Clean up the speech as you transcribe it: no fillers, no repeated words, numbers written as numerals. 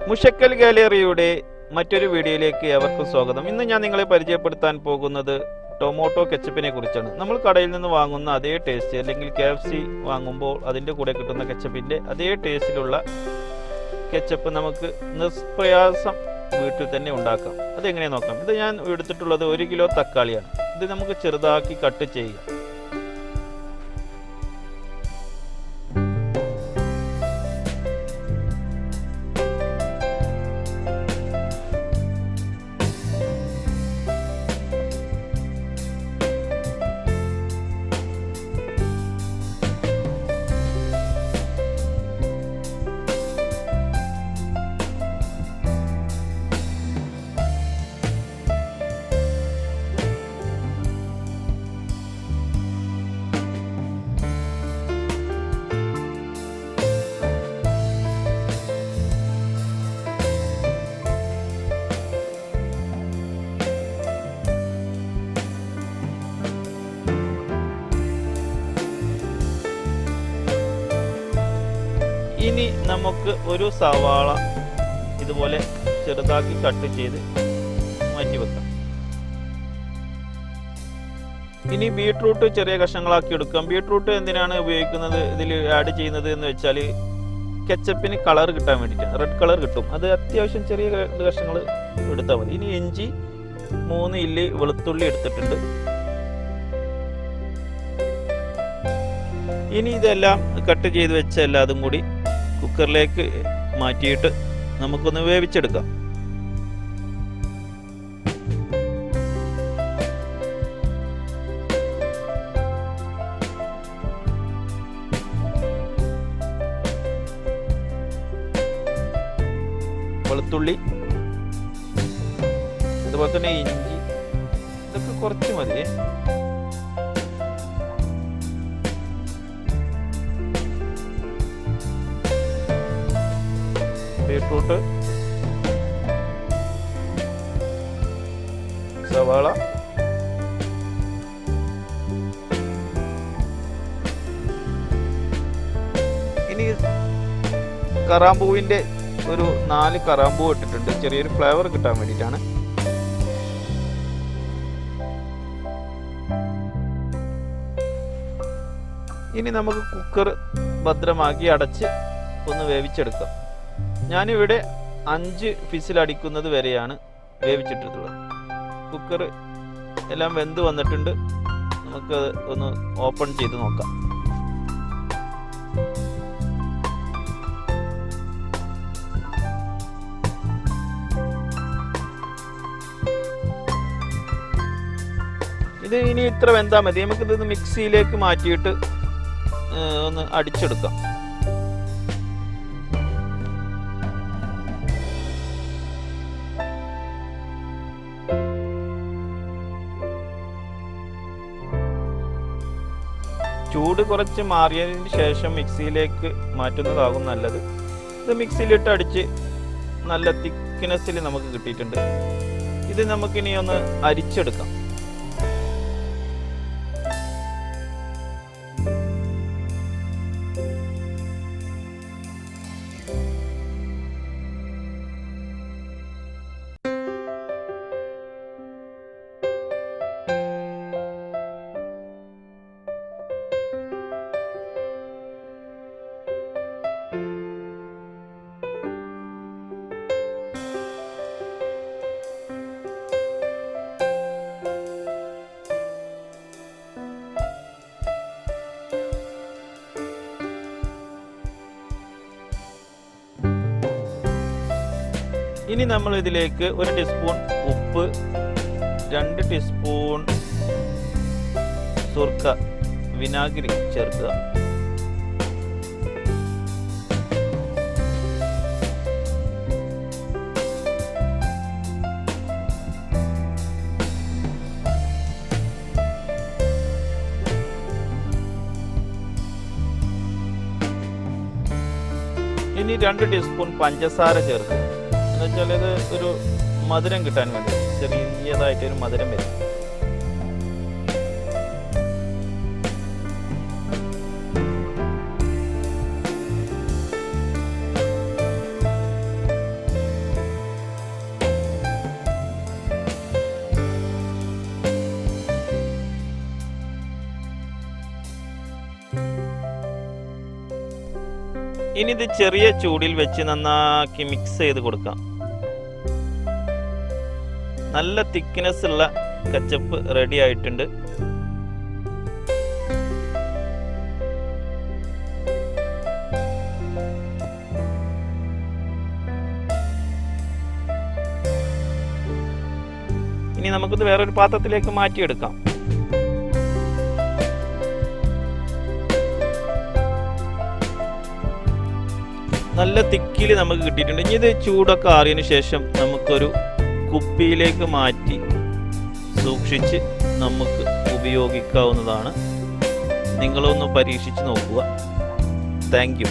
മുഷക്കൽ ഗാലറിയുടെ മറ്റൊരു വീഡിയോയിലേക്ക് ഏവർക്കും സ്വാഗതം. ഇന്ന് ഞാൻ നിങ്ങളെ പരിചയപ്പെടുത്താൻ പോകുന്നത് ടൊമാറ്റോ കെച്ചപ്പിനെ കുറിച്ചാണ്. നമ്മൾ കടയിൽ നിന്ന് വാങ്ങുന്ന അതേ ടേസ്റ്റ്, അല്ലെങ്കിൽ KFC വാങ്ങുമ്പോൾ അതിൻ്റെ കൂടെ കിട്ടുന്ന കെച്ചപ്പിൻ്റെ അതേ ടേസ്റ്റിലുള്ള കെച്ചപ്പ് നമുക്ക് നിഷ്പ്രയാസം വീട്ടിൽ തന്നെ ഉണ്ടാക്കാം. അതെങ്ങനെ നോക്കാം. ഇത് ഞാൻ എടുത്തിട്ടുള്ളത് 1 കിലോ തക്കാളിയാണ്. ഇത് നമുക്ക് ചെറുതാക്കി കട്ട് ചെയ്യുക. ഇനി നമുക്ക് ഒരു സവാള ഇതുപോലെ ചെറുതാക്കി കട്ട് ചെയ്ത് മാറ്റി വെക്കാം. ഇനി ബീട്രൂട്ട് ചെറിയ കഷ്ണങ്ങളാക്കി എടുക്കാം. ബീട്രൂട്ട് എന്തിനാണ് ഉപയോഗിക്കുന്നത്, ഇതിൽ ആഡ് ചെയ്യുന്നത് എന്ന് വെച്ചാൽ കെച്ചപ്പിന് കളർ കിട്ടാൻ വേണ്ടിയിട്ടാണ്. റെഡ് കളർ കിട്ടും. അത് അത്യാവശ്യം ചെറിയ കഷ്ണങ്ങൾ എടുത്താൽ മതി. ഇനി ഇഞ്ചി 3 ഇല്ലി വെളുത്തുള്ളി എടുത്തിട്ടുണ്ട്. ഇനി ഇതെല്ലാം കട്ട് ചെയ്ത് വെച്ച എല്ലാതും കൂടി കുക്കറിലേക്ക് മാറ്റിയിട്ട് നമുക്കൊന്ന് വേവിച്ചെടുക്കാം. വെളുത്തുള്ളി, അതുപോലെ തന്നെ ഇഞ്ചി, ഇതൊക്കെ കുറച്ച് മതി. ബീട്രൂട്ട്, സവാള, ഇനി കറാമ്പൂവിൻ്റെ ഒരു 4 കറാമ്പൂ ഇട്ടിട്ടുണ്ട്. ചെറിയൊരു ഫ്ലേവർ കിട്ടാൻ വേണ്ടിയിട്ടാണ്. ഇനി നമുക്ക് കുക്കർ ഭദ്രമാക്കി അടച്ച് ഒന്ന് വേവിച്ചെടുക്കാം. ഞാനിവിടെ 5 വിസിൽ അടിക്കുന്നത് വരെയാണ് വേവിച്ചിട്ടുള്ളത്. കുക്കർ എല്ലാം വെന്ത് വന്നിട്ടുണ്ട്. നമുക്ക് ഒന്ന് ഓപ്പൺ ചെയ്ത് നോക്കാം. ഇത് ഇനി ഇത്ര വെന്താൽ മതി. നമുക്കിത് മിക്സിയിലേക്ക് മാറ്റിയിട്ട് ഒന്ന് അടിച്ചെടുക്കാം. ചൂട് കുറച്ച് മാറിയതിന് ശേഷം മിക്സിയിലേക്ക് മാറ്റുന്നതാകും നല്ലത്. ഇത് മിക്സിയിലിട്ട് അടിച്ച് നല്ല തിക്നെസ്സിൽ നമുക്ക് കിട്ടിയിട്ടുണ്ട്. ഇത് നമുക്കിനി ഒന്ന് അരിച്ചെടുക്കാം. ഇനി നമ്മൾ ഇതിലേക്ക് 1 ടീസ്പൂൺ ഉപ്പ്, 2 ടീസ്പൂൺ സുർക്ക വിനാഗിരി ചേർക്കുക. ഇനി 2 ടീസ്പൂൺ പഞ്ചസാര ചേർക്കുക. എന്നുവെച്ചാൽ ഇത് ഒരു മധുരം കിട്ടാൻ വേണ്ടി ചെറിയതായിട്ടൊരു മധുരം വരും. ഇനി ഇത് ചെറിയ ചൂടിൽ വെച്ച് നന്നാക്കി മിക്സ് ചെയ്ത് കൊടുക്കാം. നല്ല തിക്നെസ് ഉള്ള കച്ചപ്പ് റെഡി ആയിട്ടുണ്ട്. ഇനി നമുക്കിത് വേറൊരു പാത്രത്തിലേക്ക് മാറ്റിയെടുക്കാം. നല്ല തിക്കിൽ നമുക്ക് കിട്ടിയിട്ടുണ്ട്. ഇനി ഇത് ചൂടൊക്കെ ആറിയതിനു ശേഷം നമുക്കൊരു കുപ്പിയിലേക്ക് മാറ്റി സൂക്ഷിച്ച് നമുക്ക് ഉപയോഗിക്കാവുന്നതാണ്. നിങ്ങളൊന്ന് പരീക്ഷിച്ച് നോക്കുക. Thank you.